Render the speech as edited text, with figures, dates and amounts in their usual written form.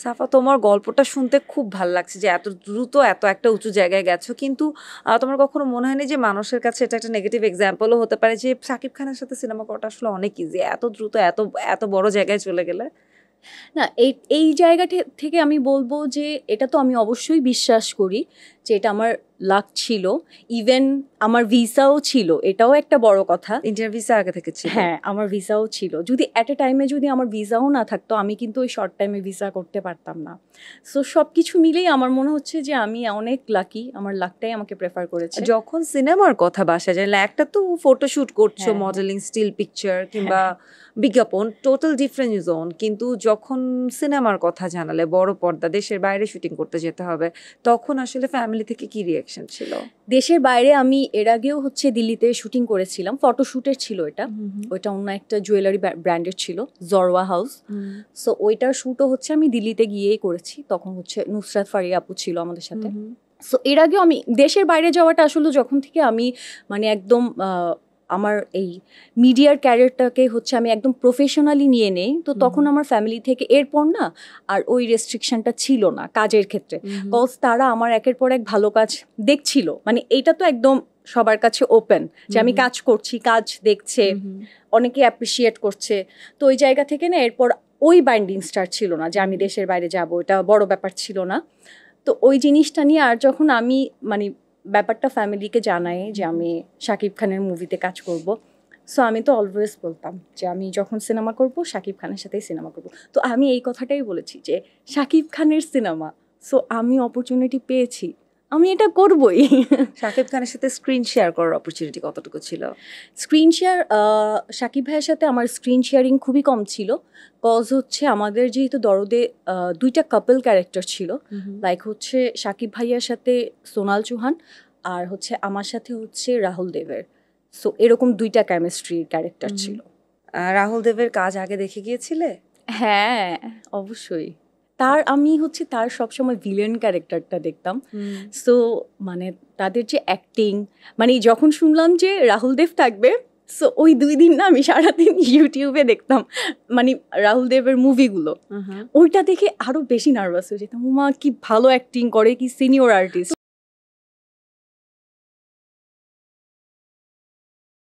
সাফা, তোমার গল্পটা শুনতে খুব ভালো লাগছে যে এত দ্রুত এত একটা উঁচু জায়গায় গেছো, কিন্তু তোমার কখনো মনে হয়নি যে মানুষের কাছে এটা একটা নেগেটিভ এক্সাম্পলও হতে পারে যে শাকিব খানের সাথে সিনেমা করাটা আসলে অনেক ইজি, এত দ্রুত এত এত বড় জায়গায় চলে গেলে? না, এই জায়গা থেকে আমি বলবো যে এটা তো আমি অবশ্যই বিশ্বাস করি যে এটা আমার লাক ছিল। ইভেন আমার ভিসাও ছিল, এটাও একটা বড় কথা। ইন্ডিয়ার ভিসা আগে থেকে ছিল? হ্যাঁ, আমার ভিসাও ছিল। যদি অ্যাট এ টাইমে যদি আমার ভিসাও না থাকতো, আমি কিন্তু ওই শর্ট টাইমে ভিসা করতে পারতাম না। সো সব কিছু মিলেই আমার মনে হচ্ছে যে আমি অনেক লাকি, আমার লাকটাই আমাকে প্রেফার করেছে। যখন সিনেমার কথা বাসা যায়, একটা তো ফটোশুট করছো, মডেলিং, স্টিল পিকচার কিংবা বিজ্ঞাপন, টোটাল ডিফারেন্ট জোন, কিন্তু যখন সিনেমার কথা জানালে বড় পর্দা দেশের বাইরে শুটিং করতে যেতে হবে, তখন আসলে ফ্যামিলি থেকে কি রিঅ্যাকশন ছিল? দেশের বাইরে আমি এর আগেও হচ্ছে দিল্লিতে শুটিং করেছিলাম, ফটোশুটের ছিল এটা। ওইটা অন্য একটা জুয়েলারি ব্র্যান্ডের ছিল, জরওয়া হাউস। সো ওইটার শ্যুটও হচ্ছে আমি দিল্লিতে গিয়েই করেছি। তখন হচ্ছে নুসরাত ফারিয়া আপু ছিল আমাদের সাথে। সো এর আগেও আমি দেশের বাইরে যাওয়াটা আসলে যখন থেকে আমি মানে একদম আমার এই মিডিয়ার ক্যারিয়ারটাকে হচ্ছে আমি একদম প্রফেশনালি নিয়ে নেই, তো তখন আমার ফ্যামিলি থেকে এরপর না আর ওই রেস্ট্রিকশনটা ছিল না কাজের ক্ষেত্রে। কজ তারা আমার একের পর এক ভালো কাজ দেখছিল, মানে এইটা তো একদম সবার কাছে ওপেন যে আমি কাজ করছি, কাজ দেখছে, অনেকে অ্যাপ্রিসিয়েট করছে। তো ওই জায়গা থেকে না এরপর ওই বাইন্ডিং স্টার ছিল না যে আমি দেশের বাইরে যাব, এটা বড় ব্যাপার ছিল না। তো ওই জিনিসটা নিয়ে আর যখন আমি মানে ব্যাপারটা ফ্যামিলিকে জানাই যে আমি শাকিব খানের মুভিতে কাজ করব, সো আমি তো অলওয়েজ বলতাম যে আমি যখন সিনেমা করব শাকিব খানের সাথেই সিনেমা করব। তো আমি এই কথাটাই বলেছি যে শাকিব খানের সিনেমা, সো আমি অপরচুনিটি পেয়েছি, আমি এটা করবই। শাকিব খানের সাথে স্ক্রিন শেয়ার করার অপরচুনিটি কতটুকু ছিল? স্ক্রিন শেয়ার, শাকিব ভাইয়ের সাথে আমার স্ক্রিন শেয়ারিং খুবই কম ছিল। কজ হচ্ছে আমাদের যেহেতু দরদে দুইটা কাপল ক্যারেক্টার ছিল, লাইক হচ্ছে শাকিব ভাইয়ার সাথে সোনাল চৌহান আর হচ্ছে আমার সাথে হচ্ছে রাহুল দেবের। সো এরকম দুইটা কেমিস্ট্রির ক্যারেক্টার ছিল। রাহুল দেবের কাজ আগে দেখে গিয়েছিলে? হ্যাঁ, অবশ্যই। আমি হচ্ছে তার সবসময় ভিলেন ক্যারেক্টারটা দেখতাম। সো মানে তাদের যে অ্যাক্টিং, মানে যখন শুনলাম যে রাহুল দেব থাকবে, সো ওই 2 দিন না আমি সারাদিন ইউটিউবে দেখতাম মানে রাহুল দেবের মুভিগুলো। ওইটা দেখে আরো বেশি নার্ভাস হয়ে যেতাম, মা কি ভালো অ্যাক্টিং করে, কি সিনিয়র আর্টিস্ট।